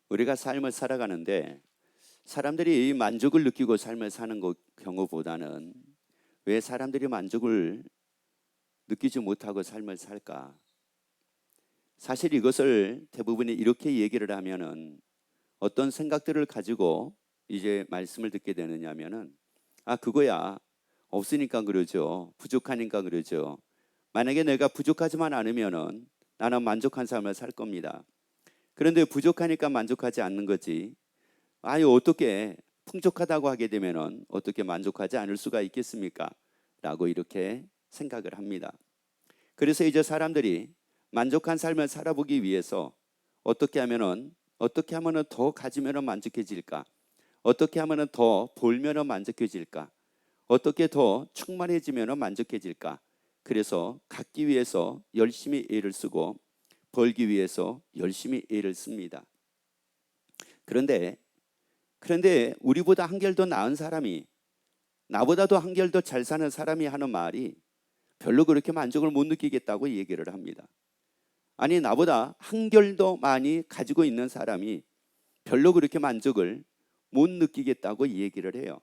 우리가 삶을 살아가는데 사람들이 만족을 느끼고 삶을 사는 경우보다는 왜 사람들이 만족을 느끼지 못하고 삶을 살까? 사실 이것을 대부분이 이렇게 얘기를 하면은 어떤 생각들을 가지고 이제 말씀을 듣게 되느냐면은 그거야 없으니까 그러죠. 부족하니까 그러죠. 만약에 내가 부족하지만 않으면은 나는 만족한 삶을 살 겁니다. 그런데 부족하니까 만족하지 않는 거지. 어떻게 풍족하다고 하게 되면은 어떻게 만족하지 않을 수가 있겠습니까? 라고 이렇게 생각을 합니다. 그래서 이제 사람들이 만족한 삶을 살아보기 위해서 어떻게 하면은 더 가지면은 만족해질까? 어떻게 하면은 더 벌면은 만족해질까? 어떻게 더 충만해지면은 만족해질까? 그래서 갖기 위해서 열심히 애를 쓰고 벌기 위해서 열심히 애를 씁니다. 그런데 우리보다 한결 더 나은 사람이, 나보다도 한결 더 잘 사는 사람이 하는 말이 별로 그렇게 만족을 못 느끼겠다고 얘기를 합니다. 아니, 나보다 한결 더 많이 가지고 있는 사람이 별로 그렇게 만족을 못 느끼겠다고 얘기를 해요.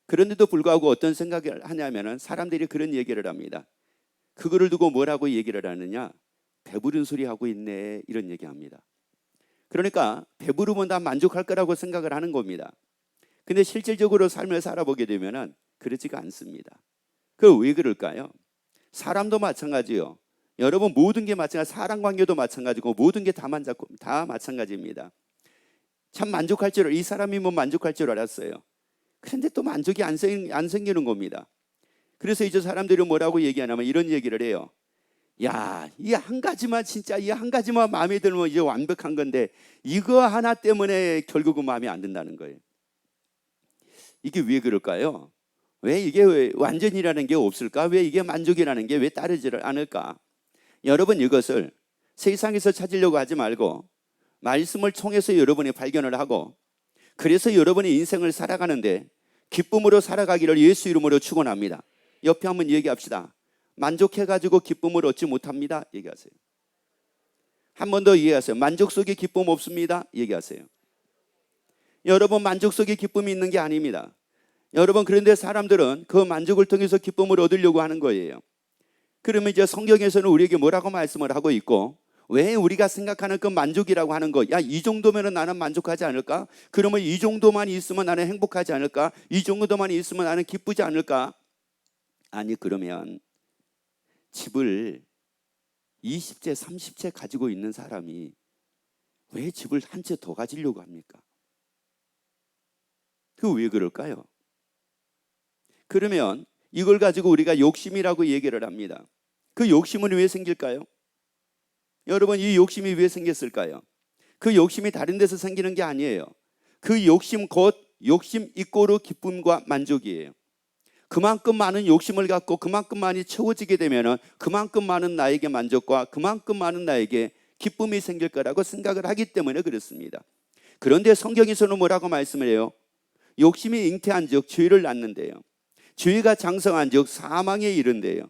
그런데도 불구하고 어떤 생각을 하냐면은 사람들이 그런 얘기를 합니다. 그거를 두고 뭐라고 얘기를 하느냐? 배부른 소리 하고 있네, 이런 얘기합니다. 그러니까 배부르면 다 만족할 거라고 생각을 하는 겁니다. 근데 실질적으로 삶을 살아보게 되면은 그렇지가 않습니다. 그 왜 그럴까요? 사람도 마찬가지요. 여러분, 모든 게 마찬가지, 사람 관계도 마찬가지고 모든 게 다 마찬가지입니다. 참 만족할 줄, 이 사람이면 만족할 줄 알았어요. 그런데 또 만족이 안 생기는 겁니다. 그래서 이제 사람들이 뭐라고 얘기하냐면 이런 얘기를 해요. 야, 이 한 가지만 마음에 들면 이제 완벽한 건데 이거 하나 때문에 결국은 마음에 안 든다는 거예요. 이게 왜 그럴까요? 왜 이게 완전이라는 게 없을까? 왜 이게 만족이라는 게 왜 따르지를 않을까? 여러분, 이것을 세상에서 찾으려고 하지 말고 말씀을 통해서 여러분이 발견을 하고, 그래서 여러분의 인생을 살아가는데 기쁨으로 살아가기를 예수 이름으로 축원합니다. 옆에 한번 얘기합시다. 만족해가지고 기쁨을 얻지 못합니다. 얘기하세요. 한 번 더 이해하세요. 만족 속에 기쁨 없습니다. 얘기하세요. 여러분, 만족 속에 기쁨이 있는 게 아닙니다. 여러분, 그런데 사람들은 그 만족을 통해서 기쁨을 얻으려고 하는 거예요. 그러면 이제 성경에서는 우리에게 뭐라고 말씀을 하고 있고, 왜 우리가 생각하는 그 만족이라고 하는 거, 이 정도면 나는 만족하지 않을까? 그러면 이 정도만 있으면 나는 행복하지 않을까? 이 정도만 있으면 나는 기쁘지 않을까? 아니, 그러면 집을 20채, 30채 가지고 있는 사람이 왜 집을 한 채 더 가지려고 합니까? 그 왜 그럴까요? 그러면 이걸 가지고 우리가 욕심이라고 얘기를 합니다. 그 욕심은 왜 생길까요? 여러분, 이 욕심이 왜 생겼을까요? 그 욕심이 다른 데서 생기는 게 아니에요. 그 욕심 곧 욕심 이꼬르 기쁨과 만족이에요. 그만큼 많은 욕심을 갖고 그만큼 많이 채워지게 되면 그만큼 많은 나에게 만족과 그만큼 많은 나에게 기쁨이 생길 거라고 생각을 하기 때문에 그렇습니다. 그런데 성경에서는 뭐라고 말씀을 해요? 욕심이 잉태한 즉 죄를 낳는데요, 죄가 장성한 즉 사망에 이른대요.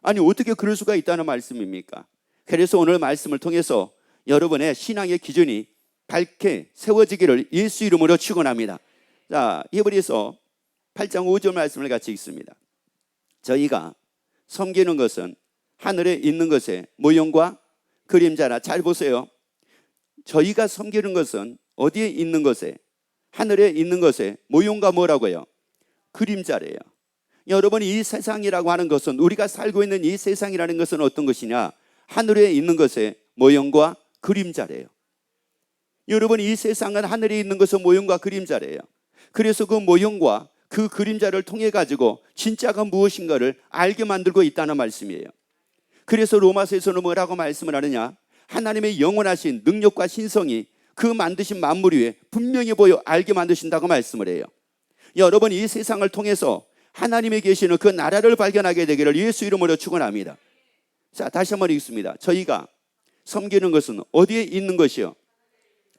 아니, 어떻게 그럴 수가 있다는 말씀입니까? 그래서 오늘 말씀을 통해서 여러분의 신앙의 기준이 밝게 세워지기를 예수 이름으로 축원합니다. 자, 히브리서 8장 5절 말씀을 같이 읽습니다. 저희가 섬기는 것은 하늘에 있는 것의 모형과 그림자라. 잘 보세요. 저희가 섬기는 것은 어디에 있는 것에? 하늘에 있는 것의 모형과 뭐라고요? 그림자래요. 여러분, 이 세상이라고 하는 것은, 우리가 살고 있는 이 세상이라는 것은 어떤 것이냐? 하늘에 있는 것의 모형과 그림자래요. 여러분, 이 세상은 하늘에 있는 것의 모형과 그림자래요. 그래서 그 모형과 그 그림자를 통해 가지고 진짜가 무엇인가를 알게 만들고 있다는 말씀이에요. 그래서 로마서에서는 뭐라고 말씀을 하느냐? 하나님의 영원하신 능력과 신성이 그 만드신 만물 위에 분명히 보여 알게 만드신다고 말씀을 해요. 여러분, 이 세상을 통해서 하나님이 계시는 그 나라를 발견하게 되기를 예수 이름으로 축원합니다. 자, 다시 한번 읽습니다. 저희가 섬기는 것은 어디에 있는 것이요?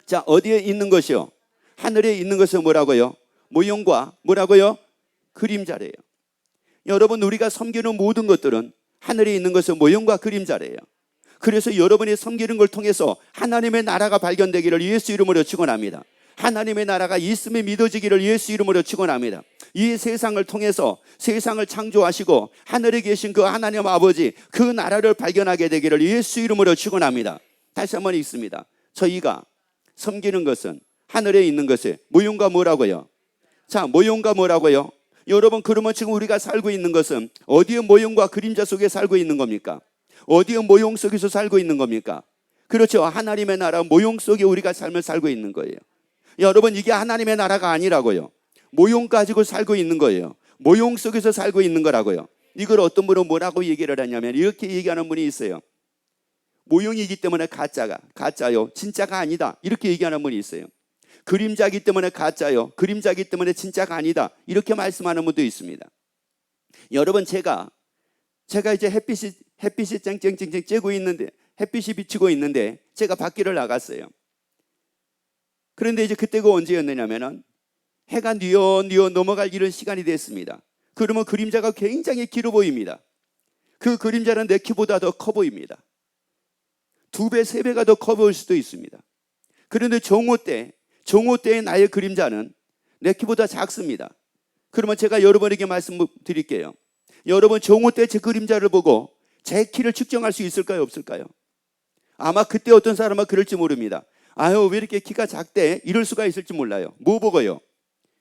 자, 어디에 있는 것이요? 하늘에 있는 것은 뭐라고요? 모형과 뭐라고요? 그림자래요. 여러분, 우리가 섬기는 모든 것들은 하늘에 있는 것은 모형과 그림자래요. 그래서 여러분이 섬기는 걸 통해서 하나님의 나라가 발견되기를 예수 이름으로 축원합니다. 하나님의 나라가 있음에 믿어지기를 예수 이름으로 축원합니다. 이 세상을 통해서 세상을 창조하시고 하늘에 계신 그 하나님 아버지 그 나라를 발견하게 되기를 예수 이름으로 축원합니다. 다시 한번 읽습니다. 저희가 섬기는 것은 하늘에 있는 것에 모형과 뭐라고요? 자, 모형과 뭐라고요? 여러분, 그러면 지금 우리가 살고 있는 것은 어디의 모형과 그림자 속에 살고 있는 겁니까? 어디의 모형 속에서 살고 있는 겁니까? 그렇죠. 하나님의 나라 모형 속에 우리가 삶을 살고 있는 거예요. 여러분, 이게 하나님의 나라가 아니라고요. 모형 가지고 살고 있는 거예요. 모형 속에서 살고 있는 거라고요. 이걸 어떤 분은 뭐라고 얘기를 하냐면 이렇게 얘기하는 분이 있어요. 모형이기 때문에 가짜요. 진짜가 아니다. 이렇게 얘기하는 분이 있어요. 그림자이기 때문에 가짜요. 그림자이기 때문에 진짜가 아니다. 이렇게 말씀하는 분도 있습니다. 여러분, 제가 이제 햇빛이 쨍쨍쨍쨍 쬐고 있는데, 햇빛이 비치고 있는데 제가 밖을 나갔어요. 그런데 이제 그때가 언제였느냐면은 해가 뉘어 넘어갈 이런 시간이 됐습니다. 그러면 그림자가 굉장히 길어 보입니다. 그 그림자는 내 키보다 더 커 보입니다. 2배, 3배가 더 커 보일 수도 있습니다. 그런데 정오 때의 나의 그림자는 내 키보다 작습니다. 그러면 제가 여러분에게 말씀드릴게요. 여러분, 정오 때 제 그림자를 보고 제 키를 측정할 수 있을까요, 없을까요? 아마 그때 어떤 사람은 그럴지 모릅니다. 아유, 왜 이렇게 키가 작대? 이럴 수가 있을지 몰라요. 뭐 보고요?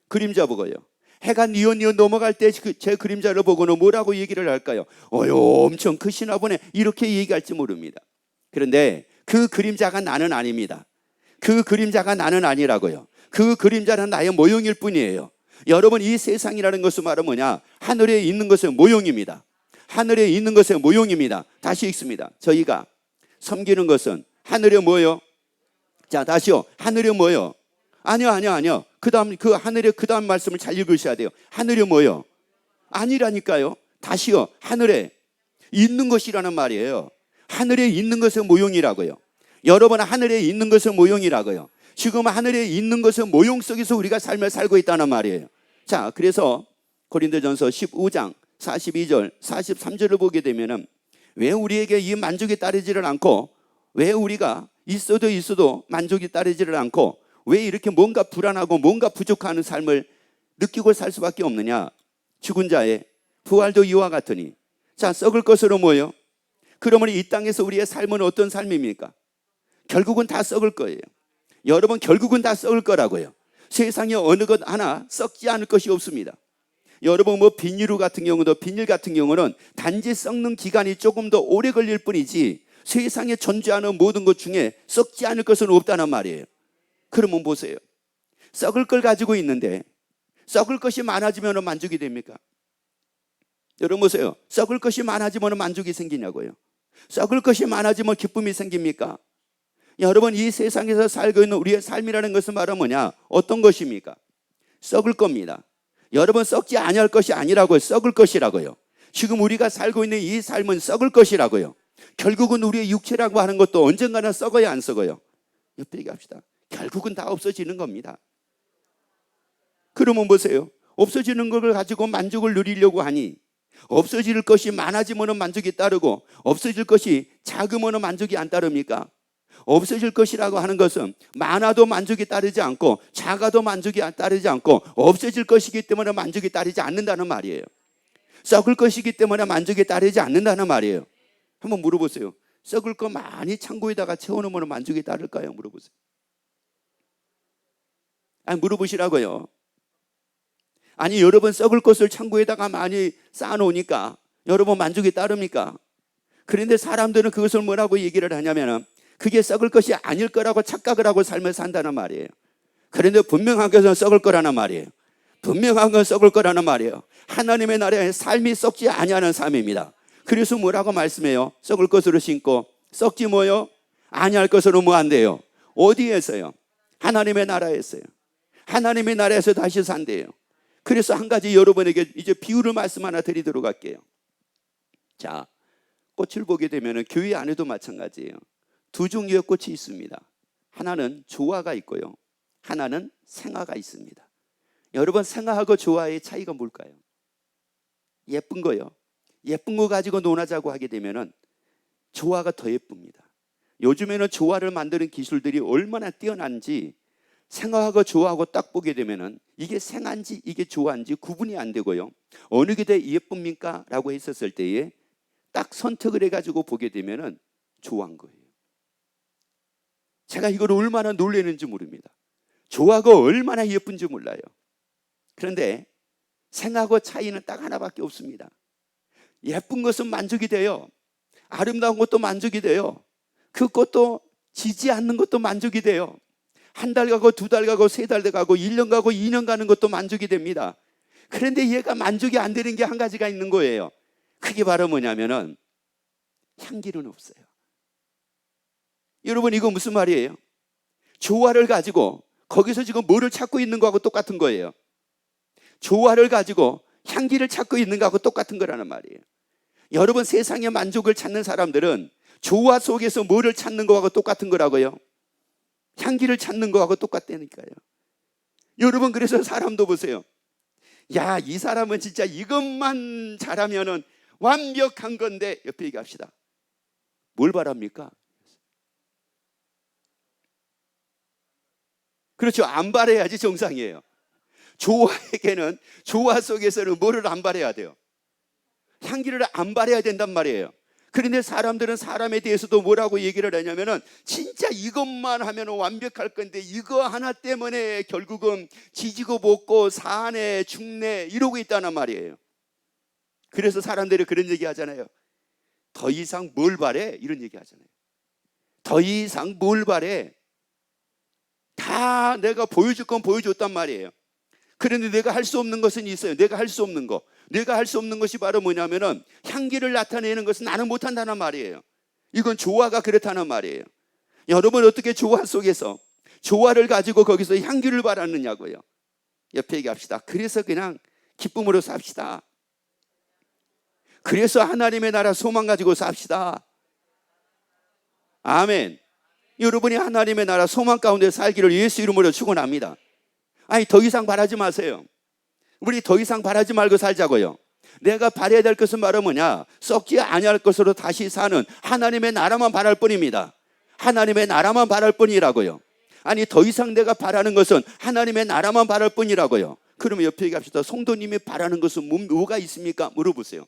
그림자 보고요. 해가 뉘어 넘어갈 때 제 그림자를 보고는 뭐라고 얘기를 할까요? 엄청 크시나 보네. 이렇게 얘기할지 모릅니다. 그런데 그 그림자가 나는 아닙니다. 그 그림자가 나는 아니라고요. 그 그림자는 나의 모형일 뿐이에요. 여러분, 이 세상이라는 것은 말은 뭐냐? 하늘에 있는 것의 모형입니다. 하늘에 있는 것의 모형입니다. 다시 읽습니다. 저희가 섬기는 것은 하늘에 뭐요? 자, 다시요. 하늘에 뭐요? 아니요. 그 하늘에 그 다음 말씀을 잘 읽으셔야 돼요. 하늘에 뭐요? 아니라니까요. 다시요. 하늘에 있는 것이라는 말이에요. 하늘에 있는 것의 모형이라고요. 여러분, 하늘에 있는 것의 모형이라고요. 지금 하늘에 있는 것의 모형 속에서 우리가 삶을 살고 있다는 말이에요. 자, 그래서 고린도전서 15장 42절 43절을 보게 되면은 왜 우리에게 이 만족이 따르지를 않고, 왜 우리가 있어도 만족이 따르지를 않고, 왜 이렇게 뭔가 불안하고 뭔가 부족한 삶을 느끼고 살 수밖에 없느냐? 죽은 자의 부활도 이와 같으니. 자, 썩을 것으로 뭐요? 그러면 이 땅에서 우리의 삶은 어떤 삶입니까? 결국은 다 썩을 거예요. 여러분, 결국은 다 썩을 거라고요. 세상에 어느 것 하나 썩지 않을 것이 없습니다. 여러분, 비닐 같은 경우는 단지 썩는 기간이 조금 더 오래 걸릴 뿐이지 세상에 존재하는 모든 것 중에 썩지 않을 것은 없다는 말이에요. 그러면 보세요. 썩을 걸 가지고 있는데 썩을 것이 많아지면 만족이 됩니까? 여러분 보세요. 썩을 것이 많아지면 만족이 생기냐고요. 썩을 것이 많아지면 기쁨이 생깁니까? 여러분, 이 세상에서 살고 있는 우리의 삶이라는 것은 바로 뭐냐? 어떤 것입니까? 썩을 겁니다. 여러분, 썩지 아니할 것이 아니라고요. 썩을 것이라고요. 지금 우리가 살고 있는 이 삶은 썩을 것이라고요. 결국은 우리의 육체라고 하는 것도 언젠가는 썩어요, 안 썩어요? 옆에 얘기합시다. 결국은 다 없어지는 겁니다. 그러면 보세요. 없어지는 걸 가지고 만족을 누리려고 하니 없어질 것이 많아지면 만족이 따르고 없어질 것이 작으면 만족이 안 따릅니까? 없어질 것이라고 하는 것은 많아도 만족이 따르지 않고 작아도 만족이 따르지 않고 없어질 것이기 때문에 만족이 따르지 않는다는 말이에요. 썩을 것이기 때문에 만족이 따르지 않는다는 말이에요. 한번 물어보세요. 썩을 거 많이 창고에다가 채워놓으면 만족이 따를까요? 물어보세요. 아니, 물어보시라고요. 아니, 여러분, 썩을 것을 창고에다가 많이 쌓아놓으니까 여러분 만족이 따릅니까? 그런데 사람들은 그것을 뭐라고 얘기를 하냐면 그게 썩을 것이 아닐 거라고 착각을 하고 삶을 산다는 말이에요. 그런데 분명한 것은 썩을 거라는 말이에요. 분명한 건 썩을 거라는 말이에요. 하나님의 나라의 삶이 썩지 아니하는 삶입니다. 그래서 뭐라고 말씀해요? 썩을 것으로 심고 썩지 뭐요? 아니할 것으로 뭐 안 돼요? 어디에서요? 하나님의 나라에서요. 하나님의 나라에서 다시 산대요. 그래서 한 가지 여러분에게 이제 비유를 말씀 하나 드리도록 할게요. 자, 꽃을 보게 되면 교회 안에도 마찬가지예요. 2종류의 꽃이 있습니다. 하나는 조화가 있고요. 하나는 생화가 있습니다. 여러분, 생화하고 조화의 차이가 뭘까요? 예쁜 거요. 예쁜 거 가지고 논하자고 하게 되면은 조화가 더 예쁩니다. 요즘에는 조화를 만드는 기술들이 얼마나 뛰어난지 생화하고 조화하고 딱 보게 되면은 이게 생한지 이게 조화인지 구분이 안 되고요. 어느 게 더 예쁩니까? 라고 했었을 때에 딱 선택을 해가지고 보게 되면은 조화인 거예요. 제가 이걸 얼마나 놀라는지 모릅니다. 조화가 얼마나 예쁜지 몰라요. 그런데 생하고 차이는 딱 하나밖에 없습니다. 예쁜 것은 만족이 돼요. 아름다운 것도 만족이 돼요. 그 꽃도 지지 않는 것도 만족이 돼요. 한 달 가고 두 달 가고 세 달 가고 1년 가고 2년 가는 것도 만족이 됩니다. 그런데 얘가 만족이 안 되는 게 한 가지가 있는 거예요. 그게 바로 뭐냐면은 향기는 없어요. 여러분, 이거 무슨 말이에요? 조화를 가지고 거기서 지금 뭐를 찾고 있는 거하고 똑같은 거예요. 조화를 가지고 향기를 찾고 있는 거하고 똑같은 거라는 말이에요. 여러분, 세상의 만족을 찾는 사람들은 조화 속에서 뭐를 찾는 거하고 똑같은 거라고요. 향기를 찾는 거하고 똑같다니까요. 여러분, 그래서 사람도 보세요. 야, 이 사람은 진짜 이것만 잘하면은 완벽한 건데, 옆에 얘기합시다. 뭘 바랍니까? 그렇죠. 안 바래야지 정상이에요. 조화에게는, 조화 속에서는 뭐를 안 바래야 돼요? 향기를 안 바래야 된단 말이에요. 그런데 사람들은 사람에 대해서도 뭐라고 얘기를 하냐면은 진짜 이것만 하면 완벽할 건데 이거 하나 때문에 결국은 지지고 볶고 사네 죽네 이러고 있다는 말이에요. 그래서 사람들이 그런 얘기 하잖아요. 더 이상 뭘 바래? 이런 얘기 하잖아요. 더 이상 뭘 바래? 다 내가 보여줄 건 보여줬단 말이에요. 그런데 내가 할 수 없는 것은 있어요. 내가 할 수 없는 거. 내가 할 수 없는 것이 바로 뭐냐면은 향기를 나타내는 것은 나는 못한다는 말이에요. 이건 조화가 그렇다는 말이에요. 여러분, 어떻게 조화 속에서 조화를 가지고 거기서 향기를 바라느냐고요. 옆에 얘기합시다. 그래서 그냥 기쁨으로 삽시다. 그래서 하나님의 나라 소망 가지고 삽시다. 아멘. 여러분이 하나님의 나라 소망 가운데 살기를 예수 이름으로 축원합니다. 아니, 더 이상 바라지 마세요. 우리 더 이상 바라지 말고 살자고요. 내가 바라야 될 것은 바로 뭐냐? 썩지 아니할 것으로 다시 사는 하나님의 나라만 바랄 뿐입니다. 하나님의 나라만 바랄 뿐이라고요. 아니, 더 이상 내가 바라는 것은 하나님의 나라만 바랄 뿐이라고요. 그러면 옆에 얘기합시다. 성도님이 바라는 것은 뭐가 있습니까? 물어보세요.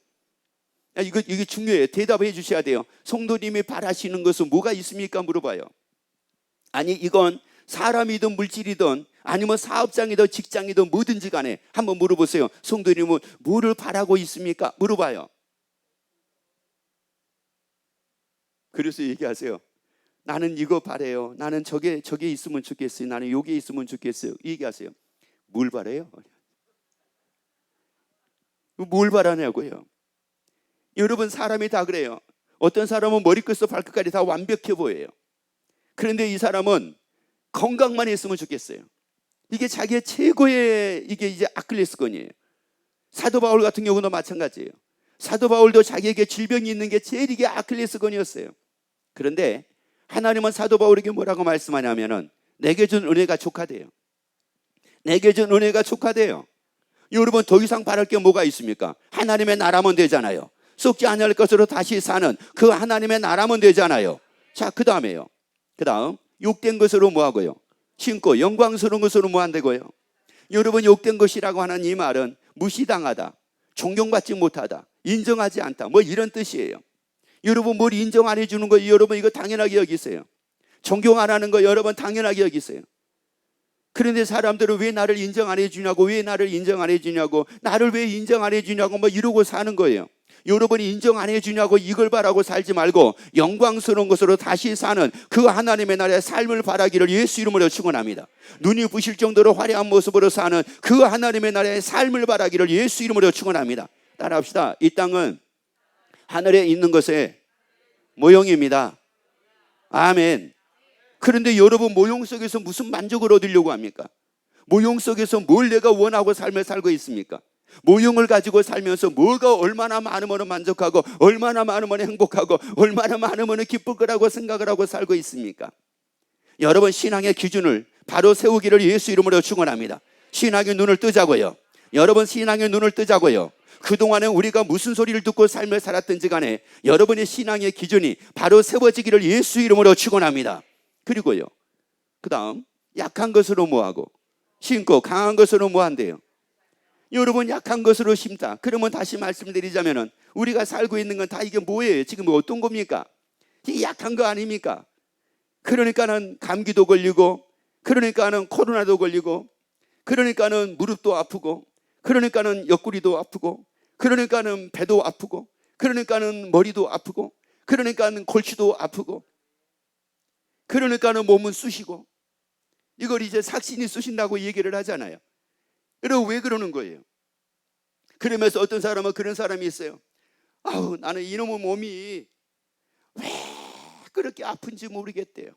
이게 중요해요. 대답해 주셔야 돼요. 성도님이 바라시는 것은 뭐가 있습니까? 물어봐요. 아니, 이건 사람이든 물질이든 아니면 사업장이든 직장이든 뭐든지 간에 한번 물어보세요. 성도님은 뭐를 바라고 있습니까? 물어봐요. 그래서 얘기하세요. 나는 이거 바래요. 나는 저게 있으면 좋겠어요. 나는 요게 있으면 좋겠어요. 얘기하세요. 뭘 바래요? 뭘 바라냐고요. 여러분, 사람이 다 그래요. 어떤 사람은 머리끝부터 발끝까지 다 완벽해 보여요. 그런데 이 사람은 건강만 했으면 좋겠어요. 이게 자기의 최고의 이게 이제 아킬레스건이에요. 사도 바울 같은 경우도 마찬가지예요. 사도 바울도 자기에게 질병이 있는 게 제일 이게 아킬레스건이었어요. 그런데 하나님은 사도 바울에게 뭐라고 말씀하냐면은 내게 준 은혜가 족하대요. 내게 준 은혜가 족하대요. 여러분, 더 이상 바랄 게 뭐가 있습니까? 하나님의 나라면 되잖아요. 썩지 않을 것으로 다시 사는 그 하나님의 나라면 되잖아요. 자, 그 다음에요. 그 다음 욕된 것으로 뭐하고요? 신고 영광스러운 것으로 뭐 안 되고요? 여러분, 욕된 것이라고 하는 이 말은 무시당하다, 존경받지 못하다, 인정하지 않다, 뭐 이런 뜻이에요. 여러분, 뭘 인정 안 해주는 거 여러분 이거 당연하게 여기세요. 존경 안 하는 거 여러분 당연하게 여기세요. 그런데 사람들은 왜 나를 인정 안 해주냐고, 왜 나를 인정 안 해주냐고, 나를 왜 인정 안 해주냐고 뭐 이러고 사는 거예요. 여러분이 인정 안 해주냐고 이걸 바라고 살지 말고 영광스러운 것으로 다시 사는 그 하나님의 나라의 삶을 바라기를 예수 이름으로 축원합니다. 눈이 부실 정도로 화려한 모습으로 사는 그 하나님의 나라의 삶을 바라기를 예수 이름으로 축원합니다. 따라합시다. 이 땅은 하늘에 있는 것의 모형입니다. 아멘. 그런데 여러분, 모형 속에서 무슨 만족을 얻으려고 합니까? 모형 속에서 뭘 내가 원하고 삶을 살고 있습니까? 모형을 가지고 살면서 뭐가 얼마나 많으면 만족하고 얼마나 많으면 행복하고 얼마나 많으면 기쁠 거라고 생각을 하고 살고 있습니까? 여러분, 신앙의 기준을 바로 세우기를 예수 이름으로 축원합니다. 신앙의 눈을 뜨자고요. 여러분 신앙의 눈을 뜨자고요. 그동안에 우리가 무슨 소리를 듣고 삶을 살았든지 간에 여러분의 신앙의 기준이 바로 세워지기를 예수 이름으로 축원합니다. 그리고요, 그 다음 약한 것으로 뭐하고 심고 강한 것으로 뭐한대요? 여러분 약한 것으로 심다. 그러면 다시 말씀드리자면은 우리가 살고 있는 건 다 이게 뭐예요? 지금 어떤 겁니까? 이 약한 거 아닙니까? 그러니까는 감기도 걸리고, 그러니까는 코로나도 걸리고, 그러니까는 무릎도 아프고, 그러니까는 옆구리도 아프고, 그러니까는 배도 아프고, 그러니까는 머리도 아프고, 그러니까는 골치도 아프고, 그러니까는 몸은 쑤시고. 이걸 이제 삭신이 쑤신다고 얘기를 하잖아요. 여러분 왜 그러는 거예요? 그러면서 어떤 사람은 그런 사람이 있어요. 아우, 나는 이놈의 몸이 왜 그렇게 아픈지 모르겠대요.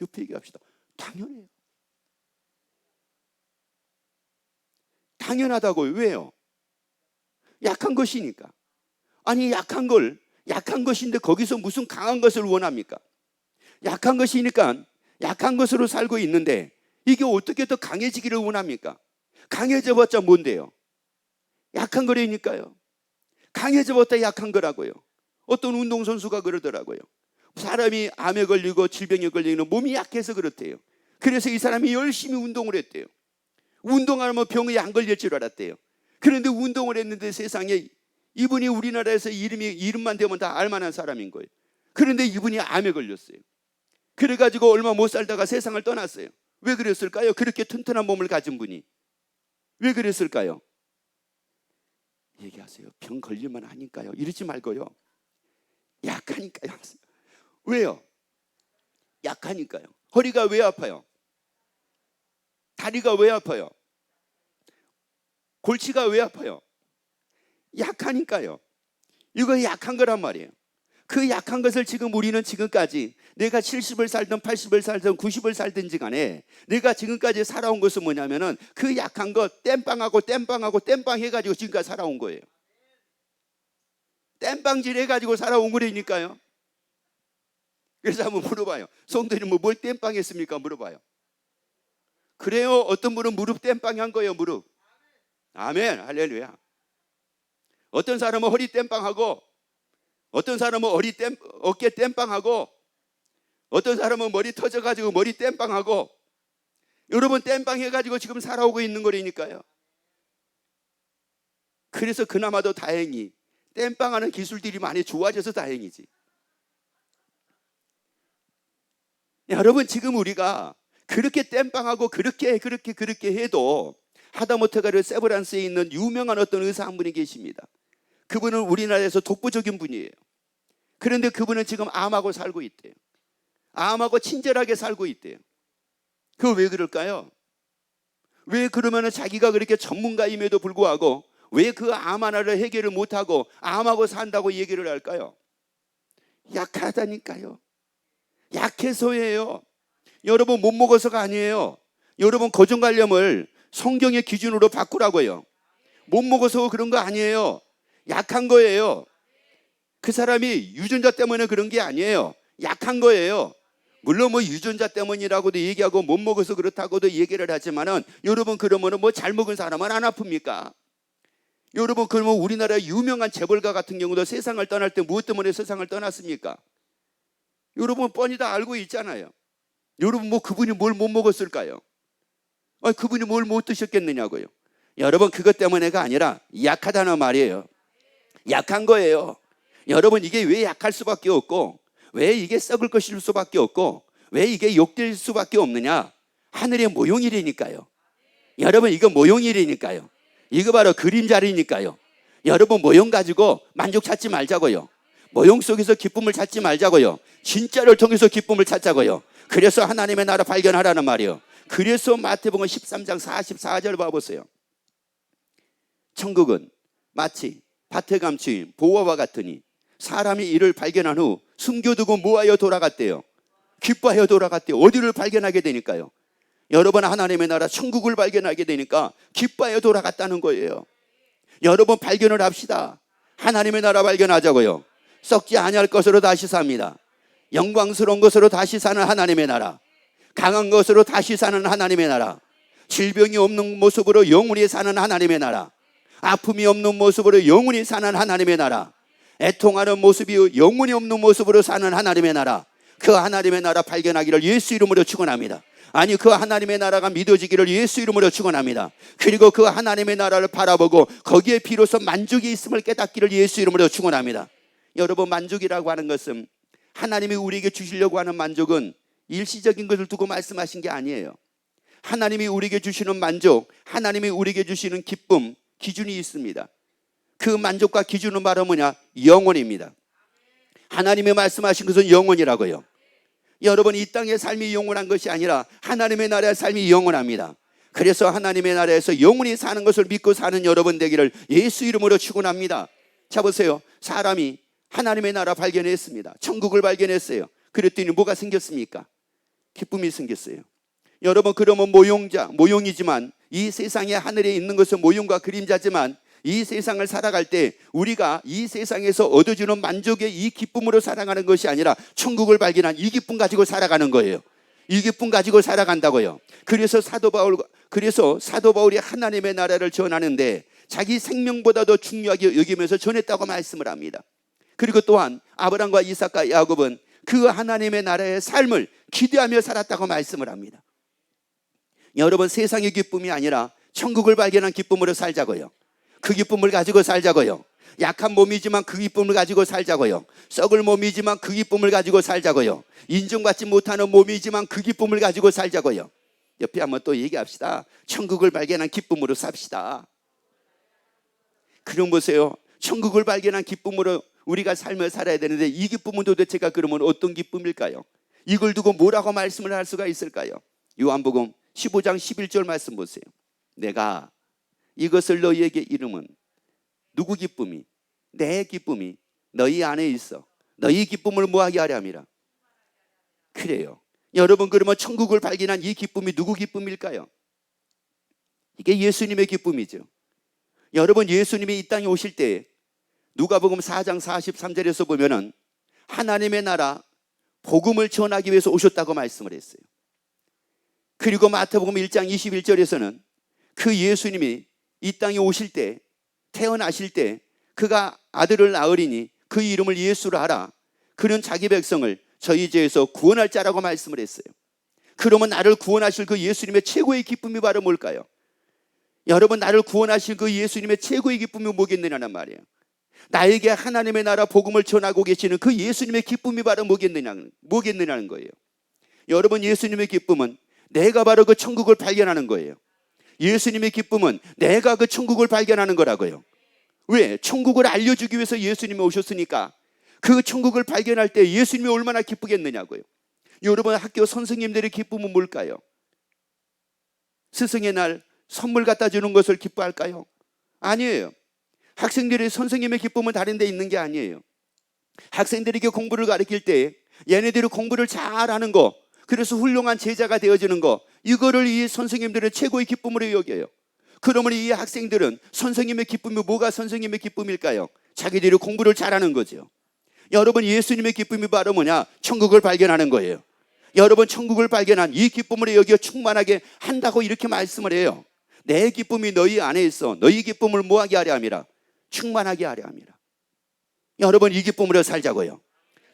옆에 얘기합시다. 당연해요. 당연하다고요. 왜요? 약한 것이니까. 아니 약한 것인데 거기서 무슨 강한 것을 원합니까? 약한 것이니까 약한 것으로 살고 있는데 이게 어떻게 더 강해지기를 원합니까? 강해져봤자 뭔데요? 약한 거라니까요. 강해져봤자 약한 거라고요. 어떤 운동선수가 그러더라고요. 사람이 암에 걸리고 질병에 걸리는 몸이 약해서 그렇대요. 그래서 이 사람이 열심히 운동을 했대요. 운동하면 병이 안 걸릴 줄 알았대요. 그런데 운동을 했는데 세상에 이분이 우리나라에서 이름만 대면 다 알만한 사람인 거예요. 그런데 이분이 암에 걸렸어요. 그래가지고 얼마 못 살다가 세상을 떠났어요. 왜 그랬을까요? 그렇게 튼튼한 몸을 가진 분이. 왜 그랬을까요? 얘기하세요. 병 걸릴만 하니까요. 이러지 말고요. 약하니까요. 왜요? 약하니까요. 허리가 왜 아파요? 다리가 왜 아파요? 골치가 왜 아파요? 약하니까요. 이거 약한 거란 말이에요. 그 약한 것을 지금 우리는 지금까지 내가 70을 살든 80을 살든 90을 살든지 간에 내가 지금까지 살아온 것은 뭐냐면은 그 약한 것 땜빵하고 해가지고 지금까지 살아온 거예요. 땜빵질 해가지고 살아온 거라니까요. 그래서 한번 물어봐요. 성도님 뭘 땜빵했습니까? 물어봐요. 그래요. 어떤 분은 무릎 땜빵 한 거예요. 무릎. 아멘. 할렐루야. 어떤 사람은 허리 땜빵하고, 어떤 사람은 어깨 땜빵하고, 어떤 사람은 머리 터져가지고 머리 땜빵하고. 여러분 땜빵 해가지고 지금 살아오고 있는 거라니까요. 그래서 그나마도 다행히 땜빵하는 기술들이 많이 좋아져서 다행이지. 여러분 지금 우리가 그렇게 땜빵하고 그렇게 해도 하다못해 세브란스에 있는 유명한 어떤 의사 한 분이 계십니다. 그분은 우리나라에서 독보적인 분이에요. 그런데 그분은 지금 암하고 살고 있대요. 암하고 친절하게 살고 있대요. 그거 왜 그럴까요? 왜 그러면 자기가 그렇게 전문가임에도 불구하고 왜 그 암 하나를 해결을 못하고 암하고 산다고 얘기를 할까요? 약하다니까요. 약해서예요. 여러분 못 먹어서가 아니에요. 여러분 고정관념을 성경의 기준으로 바꾸라고요. 못 먹어서 그런 거 아니에요. 약한 거예요. 그 사람이 유전자 때문에 그런 게 아니에요. 약한 거예요. 물론 유전자 때문이라고도 얘기하고 못 먹어서 그렇다고도 얘기를 하지만은 여러분 그러면은 잘 먹은 사람은 안 아픕니까? 여러분 그러면 우리나라 유명한 재벌가 같은 경우도 세상을 떠날 때 무엇 때문에 세상을 떠났습니까? 여러분 뻔히 다 알고 있잖아요. 여러분 그분이 뭘 못 먹었을까요? 그분이 뭘 못 드셨겠느냐고요. 여러분 그것 때문에가 아니라 약하다는 말이에요. 약한 거예요. 여러분 이게 왜 약할 수밖에 없고 왜 이게 썩을 것일 수밖에 없고 왜 이게 욕될 수밖에 없느냐? 하늘의 모형이라니까요. 여러분 이거 모형이라니까요. 이거 바로 그림자리니까요. 여러분 모형 가지고 만족 찾지 말자고요. 모형 속에서 기쁨을 찾지 말자고요. 진짜를 통해서 기쁨을 찾자고요. 그래서 하나님의 나라 발견하라는 말이에요. 그래서 마태복음 13장 44절 봐보세요. 천국은 마치 밭에 감추인 보화와 같으니 사람이 이를 발견한 후 숨겨두고 뭐하여 돌아갔대요? 기뻐하여 돌아갔대요. 어디를 발견하게 되니까요? 여러분 하나님의 나라 천국을 발견하게 되니까 기뻐하여 돌아갔다는 거예요. 여러분 발견을 합시다. 하나님의 나라 발견하자고요. 썩지 아니할 것으로 다시 삽니다. 영광스러운 것으로 다시 사는 하나님의 나라, 강한 것으로 다시 사는 하나님의 나라, 질병이 없는 모습으로 영원히 사는 하나님의 나라, 아픔이 없는 모습으로 영원히 사는 하나님의 나라, 애통하는 모습이 영원히 없는 모습으로 사는 하나님의 나라, 그 하나님의 나라 발견하기를 예수 이름으로 축원합니다. 아니, 그 하나님의 나라가 믿어지기를 예수 이름으로 축원합니다. 그리고 그 하나님의 나라를 바라보고 거기에 비로소 만족이 있음을 깨닫기를 예수 이름으로 축원합니다. 여러분, 만족이라고 하는 것은, 하나님이 우리에게 주시려고 하는 만족은 일시적인 것을 두고 말씀하신 게 아니에요. 하나님이 우리에게 주시는 만족, 하나님이 우리에게 주시는 기쁨, 기준이 있습니다. 그 만족과 기준은 바로 뭐냐? 영원입니다. 하나님이 말씀하신 것은 영원이라고요. 여러분, 이 땅의 삶이 영원한 것이 아니라 하나님의 나라의 삶이 영원합니다. 그래서 하나님의 나라에서 영원히 사는 것을 믿고 사는 여러분 되기를 예수 이름으로 축원합니다. 자, 보세요. 사람이 하나님의 나라 발견했습니다. 천국을 발견했어요. 그랬더니 뭐가 생겼습니까? 기쁨이 생겼어요. 여러분, 그러면 모용이지만, 이 세상에 하늘에 있는 것은 모용과 그림자지만, 이 세상을 살아갈 때 우리가 이 세상에서 얻어주는 만족의 이 기쁨으로 살아가는 것이 아니라 천국을 발견한 이 기쁨 가지고 살아가는 거예요. 이 기쁨 가지고 살아간다고요. 그래서 사도 바울이 하나님의 나라를 전하는데 자기 생명보다 더 중요하게 여기면서 전했다고 말씀을 합니다. 그리고 또한 아브라함과 이삭과 야곱은 그 하나님의 나라의 삶을 기대하며 살았다고 말씀을 합니다. 여러분, 세상의 기쁨이 아니라 천국을 발견한 기쁨으로 살자고요. 그 기쁨을 가지고 살자고요. 약한 몸이지만 그 기쁨을 가지고 살자고요. 썩을 몸이지만 그 기쁨을 가지고 살자고요. 인정받지 못하는 몸이지만 그 기쁨을 가지고 살자고요. 옆에 한번 또 얘기합시다. 천국을 발견한 기쁨으로 삽시다. 그럼 보세요. 천국을 발견한 기쁨으로 우리가 삶을 살아야 되는데, 이 기쁨은 도대체가 그러면 어떤 기쁨일까요? 이걸 두고 뭐라고 말씀을 할 수가 있을까요? 요한복음 15장 11절 말씀 보세요. 내가 이것을 너희에게 이름은, 누구 기쁨이? 내 기쁨이 너희 안에 있어 너희 기쁨을 뭐하게 하려 함이라. 그래요. 여러분, 그러면 천국을 발견한 이 기쁨이 누구 기쁨일까요? 이게 예수님의 기쁨이죠. 여러분, 예수님이 이 땅에 오실 때 누가복음 4장 43절에서 보면은 하나님의 나라 복음을 전하기 위해서 오셨다고 말씀을 했어요. 그리고 마태복음 1장 21절에서는 그 예수님이 이 땅에 오실 때, 태어나실 때 그가 아들을 낳으리니 그 이름을 예수라 하라. 그는 자기 백성을 저희 죄에서 구원할 자라고 말씀을 했어요. 그러면 나를 구원하실 그 예수님의 최고의 기쁨이 바로 뭘까요? 여러분, 나를 구원하실 그 예수님의 최고의 기쁨이 뭐겠느냐는 말이에요. 나에게 하나님의 나라 복음을 전하고 계시는 그 예수님의 기쁨이 바로 뭐겠느냐는 거예요. 여러분, 예수님의 기쁨은 내가 바로 그 천국을 발견하는 거예요. 예수님의 기쁨은 내가 그 천국을 발견하는 거라고요. 왜? 천국을 알려주기 위해서 예수님이 오셨으니까 그 천국을 발견할 때 예수님이 얼마나 기쁘겠느냐고요. 여러분, 학교 선생님들의 기쁨은 뭘까요? 스승의 날 선물 갖다 주는 것을 기뻐할까요? 아니에요. 학생들이 선생님의 기쁨은 다른 데 있는 게 아니에요. 학생들에게 공부를 가르칠 때 얘네들이 공부를 잘하는 거, 그래서 훌륭한 제자가 되어지는 거, 이거를 이 선생님들은 최고의 기쁨으로 여겨요. 그러면 이 학생들은 선생님의 기쁨이 뭐가 선생님의 기쁨일까요? 자기들이 공부를 잘하는 거죠. 여러분, 예수님의 기쁨이 바로 뭐냐? 천국을 발견하는 거예요. 여러분, 천국을 발견한 이 기쁨으로 여겨 충만하게 한다고 이렇게 말씀을 해요. 내 기쁨이 너희 안에 있어 너희 기쁨을 뭐하게 하려 함이라? 충만하게 하려 함이라. 여러분, 이 기쁨으로 살자고요.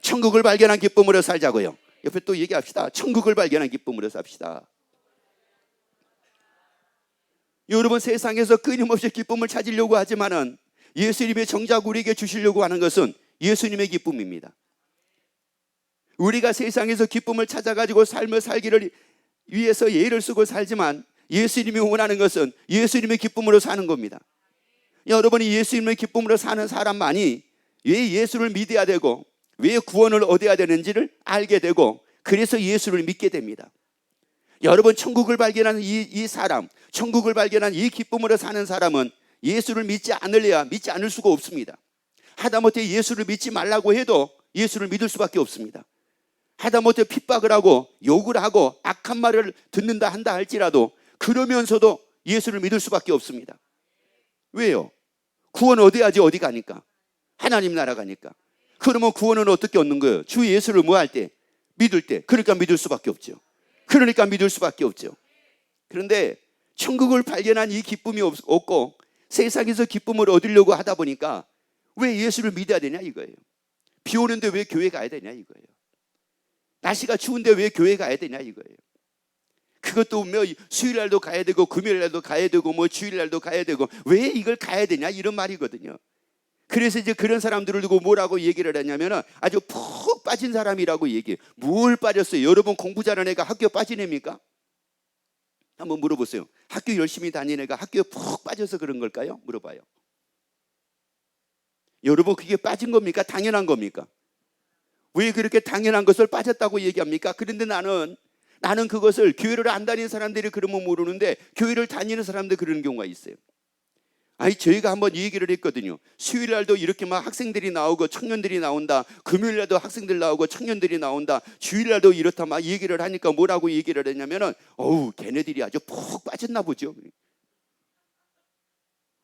천국을 발견한 기쁨으로 살자고요. 옆에 또 얘기합시다. 천국을 발견한 기쁨으로 삽시다. 여러분, 세상에서 끊임없이 기쁨을 찾으려고 하지만은 예수님이 정작 우리에게 주시려고 하는 것은 예수님의 기쁨입니다. 우리가 세상에서 기쁨을 찾아가지고 삶을 살기를 위해서 예를 쓰고 살지만 예수님이 원하는 것은 예수님의 기쁨으로 사는 겁니다. 여러분이 예수님의 기쁨으로 사는 사람만이 왜 예수를 믿어야 되고 왜 구원을 얻어야 되는지를 알게 되고, 그래서 예수를 믿게 됩니다. 여러분, 천국을 발견한 이 사람, 천국을 발견한 이 기쁨으로 사는 사람은 예수를 믿지 않을 수가 없습니다. 하다못해 예수를 믿지 말라고 해도 예수를 믿을 수밖에 없습니다. 하다못해 핍박을 하고 욕을 하고 악한 말을 듣는다 한다 할지라도 그러면서도 예수를 믿을 수밖에 없습니다. 왜요? 구원 얻어야지. 어디 가니까? 하나님 나라 가니까. 그러면 구원은 어떻게 얻는 거예요? 주 예수를 뭐 할 때? 믿을 때. 그러니까 믿을 수밖에 없죠. 그런데 천국을 발견한 이 기쁨이 없고 세상에서 기쁨을 얻으려고 하다 보니까 왜 예수를 믿어야 되냐 이거예요. 비 오는데 왜 교회 가야 되냐 이거예요. 날씨가 추운데 왜 교회 가야 되냐 이거예요. 그것도 뭐 수요일날도 가야 되고 금요일날도 가야 되고 뭐 주일날도 가야 되고 왜 이걸 가야 되냐 이런 말이거든요. 그래서 이제 그런 사람들을 두고 뭐라고 얘기를 하냐면 아주 푹 빠진 사람이라고 얘기해요. 뭘 빠졌어요? 여러분 공부 잘하는 애가 학교 빠진 애입니까? 한번 물어보세요. 학교 열심히 다니는 애가 학교에 푹 빠져서 그런 걸까요? 물어봐요. 여러분 그게 빠진 겁니까? 당연한 겁니까? 왜 그렇게 당연한 것을 빠졌다고 얘기합니까? 그런데 나는 그것을 교회를 안 다니는 사람들이 그러면 모르는데 교회를 다니는 사람들 그러는 경우가 있어요. 아니 저희가 한번 이 얘기를 했거든요. 수요일날도 이렇게 막 학생들이 나오고 청년들이 나온다. 금요일날도 학생들 나오고 청년들이 나온다. 주일날도 이렇다 막 얘기를 하니까 뭐라고 얘기를 했냐면은 어우 걔네들이 아주 푹 빠졌나 보죠.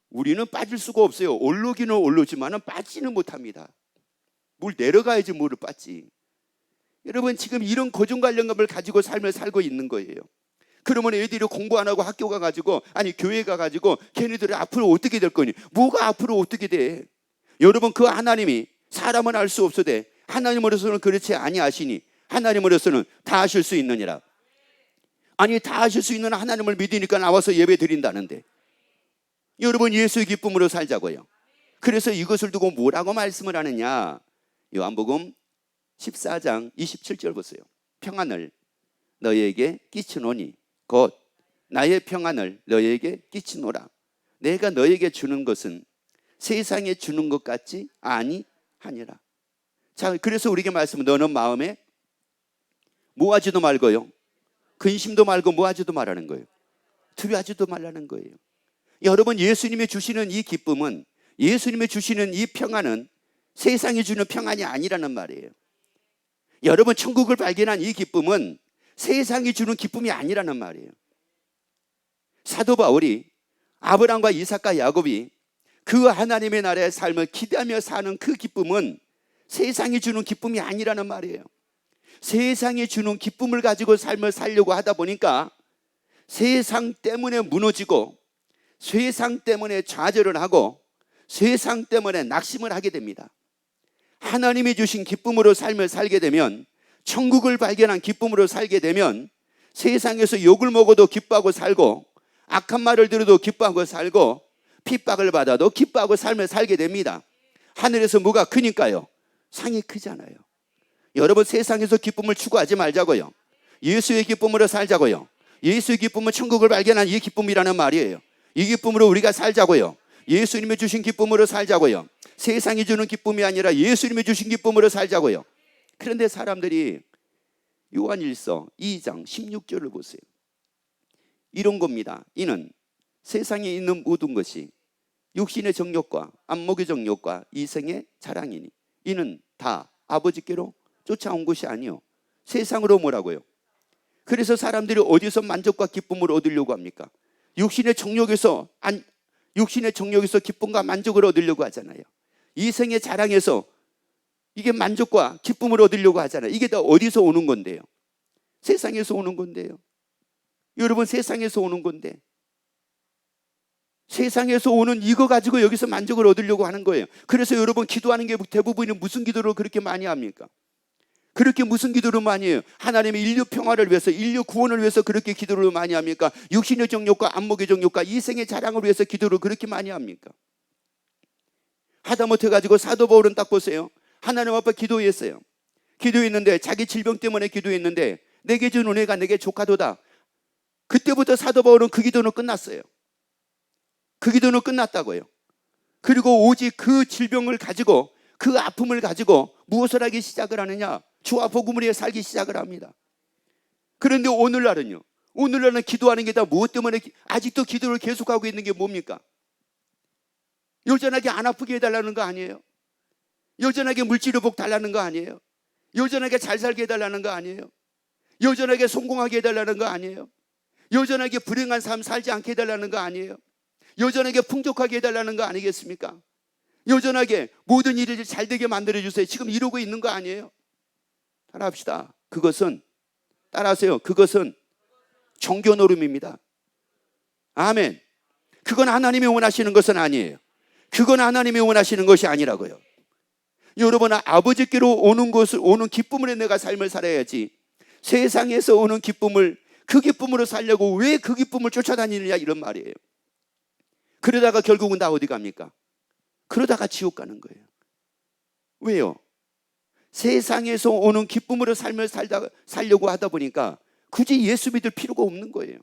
우리는 빠질 수가 없어요. 오르기는 오르지만은 빠지는 못합니다. 뭘 내려가야지 뭐를 빠지. 여러분 지금 이런 고정관념을 가지고 삶을 살고 있는 거예요. 그러면 애들이 공부 안 하고 학교 가가지고 아니 교회 가가지고 걔네들이 앞으로 어떻게 될 거니? 뭐가 앞으로 어떻게 돼? 여러분 그 하나님이 사람은 알 수 없으되 하나님으로서는 그렇지 아니하시니 하나님으로서는 다 하실 수 있느니라. 아니 다 하실 수 있는 하나님을 믿으니까 나와서 예배 드린다는데 여러분 예수의 기쁨으로 살자고요. 그래서 이것을 두고 뭐라고 말씀을 하느냐? 요한복음 14장 27절 보세요. 평안을 너희에게 끼치노니 곧 나의 평안을 너희에게 끼치노라. 내가 너희에게 주는 것은 세상에 주는 것 같지 아니하니라. 자, 그래서 우리에게 말씀은 너는 마음에 뭐하지도 말고요. 근심도 말고 뭐하지도 말라는 거예요. 두려워하지도 말라는 거예요. 여러분 예수님이 주시는 이 기쁨은 예수님이 주시는 이 평안은 세상이 주는 평안이 아니라는 말이에요. 여러분 천국을 발견한 이 기쁨은 세상이 주는 기쁨이 아니라는 말이에요. 사도 바울이 아브라함과 이삭과 야곱이 그 하나님의 나라의 삶을 기대하며 사는 그 기쁨은 세상이 주는 기쁨이 아니라는 말이에요. 세상이 주는 기쁨을 가지고 삶을 살려고 하다 보니까 세상 때문에 무너지고 세상 때문에 좌절을 하고 세상 때문에 낙심을 하게 됩니다. 하나님이 주신 기쁨으로 삶을 살게 되면 천국을 발견한 기쁨으로 살게 되면 세상에서 욕을 먹어도 기뻐하고 살고 악한 말을 들어도 기뻐하고 살고 핍박을 받아도 기뻐하고 삶을 살게 됩니다. 하늘에서 뭐가 크니까요? 상이 크잖아요. 여러분 세상에서 기쁨을 추구하지 말자고요. 예수의 기쁨으로 살자고요. 예수의 기쁨은 천국을 발견한 이 기쁨이라는 말이에요. 이 기쁨으로 우리가 살자고요. 예수님이 주신 기쁨으로 살자고요. 세상이 주는 기쁨이 아니라 예수님이 주신 기쁨으로 살자고요. 그런데 사람들이 요한일서 2장 16절을 보세요. 이런 겁니다. 이는 세상에 있는 모든 것이 육신의 정욕과 안목의 정욕과 이생의 자랑이니 이는 다 아버지께로 쫓아온 것이 아니요 세상으로 뭐라고요? 그래서 사람들이 어디서 만족과 기쁨을 얻으려고 합니까? 육신의 정욕에서 기쁨과 만족을 얻으려고 하잖아요. 이생의 자랑에서 이게 만족과 기쁨을 얻으려고 하잖아요. 이게 다 어디서 오는 건데요? 세상에서 오는 건데요. 여러분 세상에서 오는 건데 세상에서 오는 이거 가지고 여기서 만족을 얻으려고 하는 거예요. 그래서 여러분 기도하는 게 대부분이 무슨 기도를 그렇게 많이 합니까? 그렇게 무슨 기도를 많이 해요? 하나님의 인류 평화를 위해서 인류 구원을 위해서 그렇게 기도를 많이 합니까? 육신의 정욕과 안목의 정욕과 이생의 자랑을 위해서 기도를 그렇게 많이 합니까? 하다못해 가지고 사도 바울은 딱 보세요. 하나님 앞에 기도했어요. 기도했는데 자기 질병 때문에 기도했는데 내게 준 은혜가 내게 조카도다. 그때부터 사도 바울은 그 기도는 끝났어요. 그 기도는 끝났다고요. 그리고 오직 그 질병을 가지고 그 아픔을 가지고 무엇을 하기 시작을 하느냐? 주와 복음을 위해 살기 시작을 합니다. 그런데 오늘날은요. 오늘날은 기도하는 게 다 무엇 때문에 아직도 기도를 계속하고 있는 게 뭡니까? 여전하게 안 아프게 해달라는 거 아니에요? 여전하게 물질의복 달라는 거 아니에요? 여전하게 잘 살게 해달라는 거 아니에요? 여전하게 성공하게 해달라는 거 아니에요? 여전하게 불행한 삶 살지 않게 해달라는 거 아니에요? 여전하게 풍족하게 해달라는 거 아니겠습니까? 여전하게 모든 일을 잘 되게 만들어주세요. 지금 이러고 있는 거 아니에요? 따라합시다. 그것은 따라하세요. 그것은 종교 노름입니다. 아멘. 그건 하나님이 원하시는 것은 아니에요. 그건 하나님이 원하시는 것이 아니라고요. 여러분, 아버지께로 오는 기쁨으로 내가 삶을 살아야지, 세상에서 오는 기쁨을 그 기쁨으로 살려고 왜 그 기쁨을 쫓아다니느냐, 이런 말이에요. 그러다가 결국은 다 어디 갑니까? 그러다가 지옥 가는 거예요. 왜요? 세상에서 오는 기쁨으로 삶을 살려고 하다 보니까 굳이 예수 믿을 필요가 없는 거예요.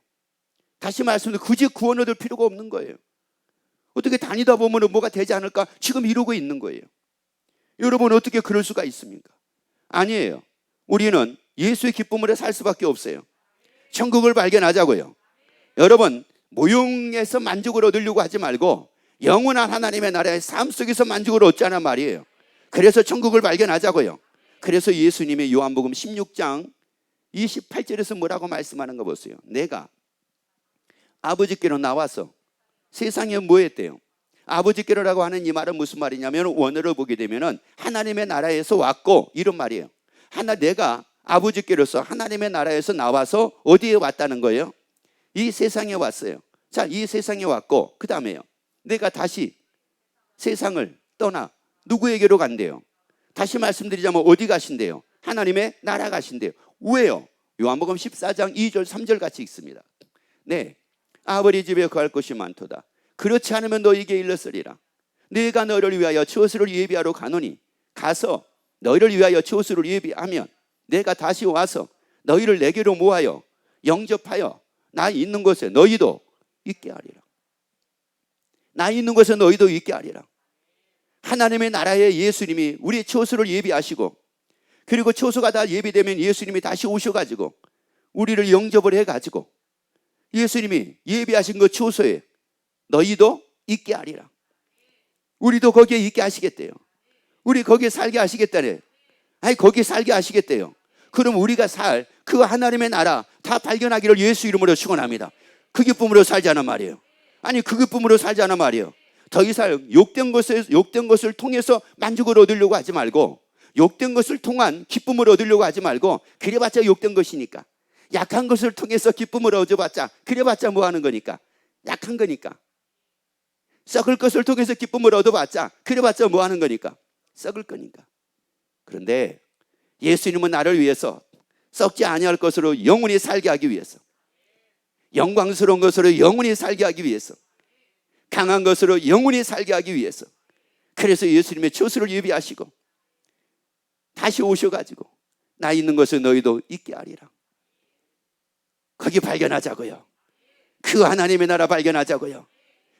다시 말씀드리면 굳이 구원 얻을 필요가 없는 거예요. 어떻게 다니다 보면 뭐가 되지 않을까 지금 이러고 있는 거예요. 여러분, 어떻게 그럴 수가 있습니까? 아니에요. 우리는 예수의 기쁨으로 살 수밖에 없어요. 천국을 발견하자고요. 여러분, 모형에서 만족을 얻으려고 하지 말고 영원한 하나님의 나라의 삶 속에서 만족을 얻자는 말이에요. 그래서 천국을 발견하자고요. 그래서 예수님이 요한복음 16장 28절에서 뭐라고 말씀하는 거 보세요. 내가 아버지께로 나와서 세상에 뭐 했대요? 아버지께로라고 하는 이 말은 무슨 말이냐면, 원어를 보게 되면은 하나님의 나라에서 왔고, 이런 말이에요. 내가 아버지께로서 하나님의 나라에서 나와서 어디에 왔다는 거예요? 이 세상에 왔어요. 자, 이 세상에 왔고, 그 다음에요, 내가 다시 세상을 떠나 누구에게로 간대요? 다시 말씀드리자면 어디 가신대요? 하나님의 나라 가신대요. 왜요? 요한복음 14장 2절 3절 같이 있습니다. 네, 아버지 집에 거할 것이 많도다. 그렇지 않으면 너희에게 일렀으리라. 내가 너희를 위하여 처소를 예비하러 가노니, 가서 너희를 위하여 처소를 예비하면 내가 다시 와서 너희를 내게로 모아여 영접하여 나 있는 곳에 너희도 있게 하리라. 나 있는 곳에 너희도 있게 하리라. 하나님의 나라에 예수님이 우리 처소를 예비하시고, 그리고 처소가 다 예비되면 예수님이 다시 오셔가지고 우리를 영접을 해가지고 예수님이 예비하신 그 처소에 너희도 있게 하리라. 우리도 거기에 있게 하시겠대요. 우리 거기에 살게 하시겠다네. 아니, 거기에 살게 하시겠대요. 그럼 우리가 살 그 하나님의 나라 다 발견하기를 예수 이름으로 축원합니다. 그 기쁨으로 살자는 말이에요. 아니, 그 기쁨으로 살자는 말이에요. 더 이상 욕된 것을 통해서 만족을 얻으려고 하지 말고, 욕된 것을 통한 기쁨을 얻으려고 하지 말고, 그래봤자 욕된 것이니까. 약한 것을 통해서 기쁨을 얻어봤자, 그래봤자 뭐 하는 거니까? 약한 거니까. 썩을 것을 통해서 기쁨을 얻어봤자, 그래봤자 뭐 하는 거니까? 썩을 거니까. 그런데 예수님은 나를 위해서 썩지 아니할 것으로 영원히 살게 하기 위해서, 영광스러운 것으로 영원히 살게 하기 위해서, 강한 것으로 영원히 살게 하기 위해서, 그래서 예수님의 처소를 예비하시고 다시 오셔가지고 나 있는 것을 너희도 있게 하리라. 거기 발견하자고요. 그 하나님의 나라 발견하자고요.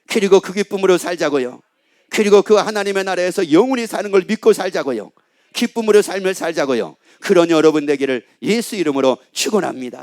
그리고 그 기쁨으로 살자고요. 그리고 그 하나님의 나라에서 영원히 사는 걸 믿고 살자고요. 기쁨으로 삶을 살자고요. 그런 여러분 되기를 예수 이름으로 축원합니다.